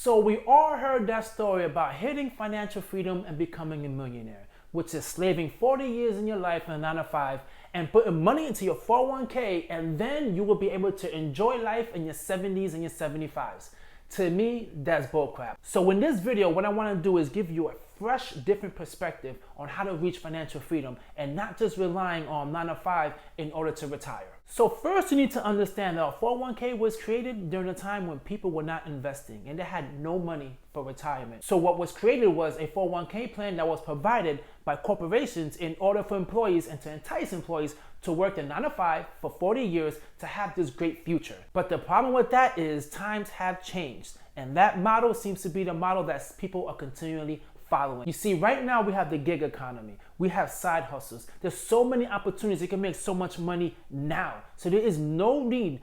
So we all heard that story about hitting financial freedom and becoming a millionaire, which is slaving 40 years in your life in a 9 to 5 and putting money into your 401k, and then you will be able to enjoy life in your 70s and your 75s. To me, that's bullcrap. So in this video, what I want to do is give you a fresh, different perspective on how to reach financial freedom and not just relying on 9 to 5 in order to retire. So first, you need to understand that a 401k was created during a time when people were not investing and they had no money for retirement. So what was created was a 401k plan that was provided by corporations in order for employees and to entice employees to work the 9 to 5 for 40 years to have this great future. But the problem with that is times have changed, and that model seems to be the model that people are continually following. You see, right now we have the gig economy. We have side hustles. There's so many opportunities. You can make so much money now. So there is no need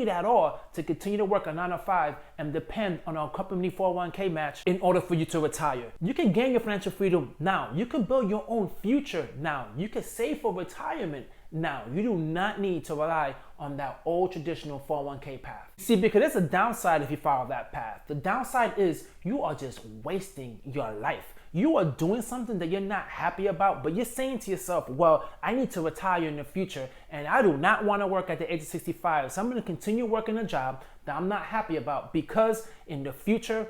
at all to continue to work a 9 to 5 and depend on a company 401k match in order for you to retire. You can gain your financial freedom now. You can build your own future now. You can save for retirement now. You do not need to rely on that old traditional 401k path. See, because there's a downside if you follow that path. The downside is you are just wasting your life. You are doing something that you're not happy about, but you're saying to yourself, well, I need to retire in the future and I do not want to work at the age of 65. So I'm going to continue working a job that I'm not happy about because in the future,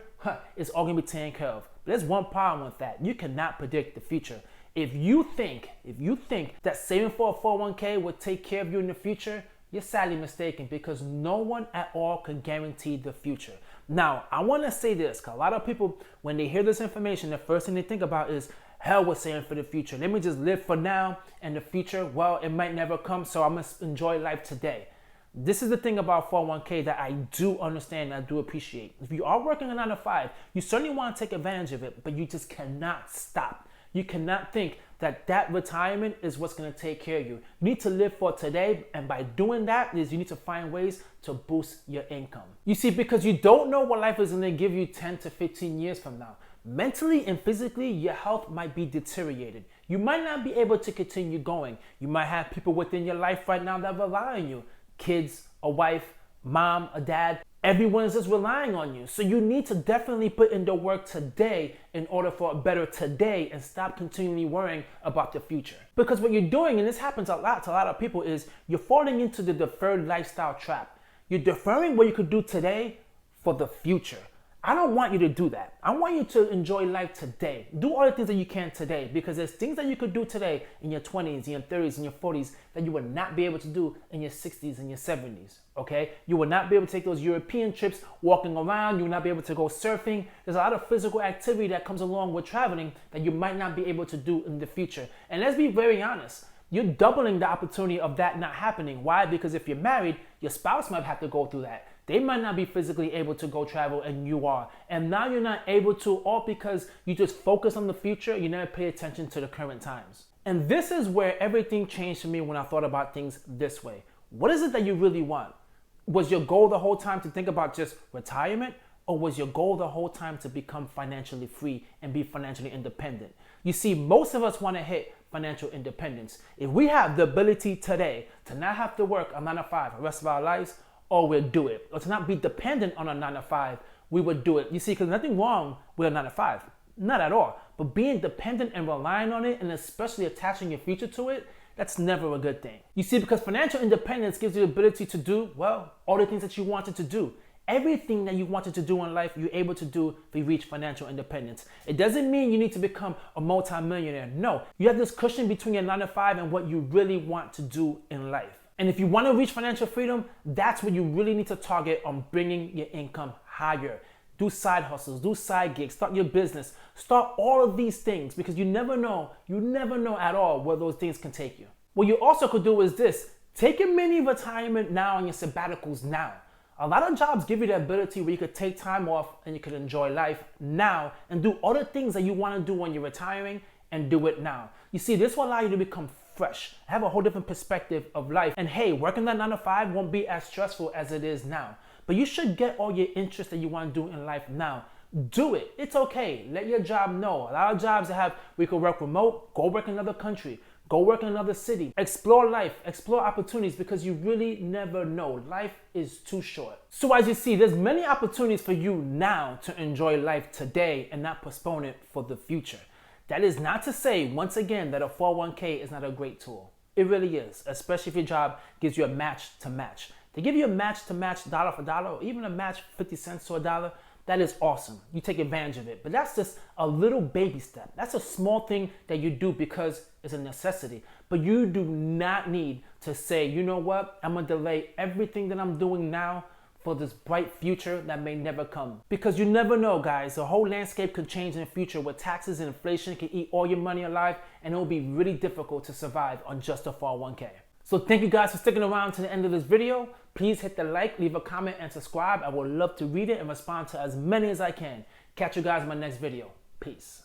it's all going to be taken care of. But there's one problem with that. You cannot predict the future. If you think that saving for a 401k will take care of you in the future, you're sadly mistaken, because no one at all can guarantee the future. Now, I want to say this, because a lot of people, when they hear this information, the first thing they think about is, hell with saving for the future. Let me just live for now, and the future, well, it might never come, so I must enjoy life today. This is the thing about 401k that I do understand and I do appreciate. If you are working a 9 to 5, you certainly want to take advantage of it, but you just cannot stop. You cannot think that retirement is what's going to take care of you. You need to live for today, and by doing that is you need to find ways to boost your income. You see, because you don't know what life is going to give you 10 to 15 years from now. Mentally and physically, your health might be deteriorated. You might not be able to continue going. You might have people within your life right now that rely on you. Kids, a wife, mom, a dad. Everyone is just relying on you. So you need to definitely put in the work today in order for a better today and stop continually worrying about the future. Because what you're doing, and this happens a lot to a lot of people, is you're falling into the deferred lifestyle trap. You're deferring what you could do today for the future. I don't want you to do that. I want you to enjoy life today. Do all the things that you can today, because there's things that you could do today in your 20s, in your 30s, in your 40s that you would not be able to do in your 60s and your 70s, okay? You will not be able to take those European trips walking around. You will not be able to go surfing. There's a lot of physical activity that comes along with traveling that you might not be able to do in the future. And let's be very honest. You're doubling the opportunity of that not happening. Why? Because if you're married, your spouse might have to go through that. They might not be physically able to go travel and you are. And now you're not able to, all because you just focus on the future. You never pay attention to the current times. And this is where everything changed for me when I thought about things this way. What is it that you really want? Was your goal the whole time to think about just retirement? Or was your goal the whole time to become financially free and be financially independent? You see, most of us want to hit financial independence. If we have the ability today to not have to work a 9 to 5 the rest of our lives, or we'll do it. Or to not be dependent on a 9 to 5, we would do it. You see, because nothing wrong with a 9 to 5, not at all. But being dependent and relying on it, and especially attaching your future to it, that's never a good thing. You see, because financial independence gives you the ability to do, well, all the things that you wanted to do. Everything that you wanted to do in life, you're able to do if you reach financial independence. It doesn't mean you need to become a multi-millionaire. No, you have this cushion between your 9 to 5 and what you really want to do in life. And if you want to reach financial freedom, that's what you really need to target on bringing your income higher. Do side hustles, do side gigs, start your business, start all of these things, because you never know at all where those things can take you. What you also could do is this: take your mini retirement now and your sabbaticals now. A lot of jobs give you the ability where you could take time off and you could enjoy life now and do all the things that you want to do when you're retiring, and do it now. You see, this will allow you to become fresh, have a whole different perspective of life. And hey, working that 9 to 5 won't be as stressful as it is now. But you should get all your interests that you want to do in life now. Do it. It's okay. Let your job know. A lot of jobs that have, we could work remote, go work in another country. Go work in another city. Explore life, explore opportunities, because you really never know. Life is too short. So as you see, there's many opportunities for you now to enjoy life today and not postpone it for the future. That is not to say, once again, that a 401k is not a great tool. It really is, especially if your job gives you a match to match. To give you a match to match dollar for dollar, or even a match 50 cents to a dollar, that is awesome. You take advantage of it. But that's just a little baby step. That's a small thing that you do because it's a necessity. But you do not need to say, you know what, I'm gonna delay everything that I'm doing now for this bright future that may never come. Because you never know, guys. The whole landscape could change in the future, where taxes and inflation can eat all your money alive, and it will be really difficult to survive on just a 401k. So thank you guys for sticking around to the end of this video. Please hit the like, leave a comment, and subscribe. I would love to read it and respond to as many as I can. Catch you guys in my next video. Peace.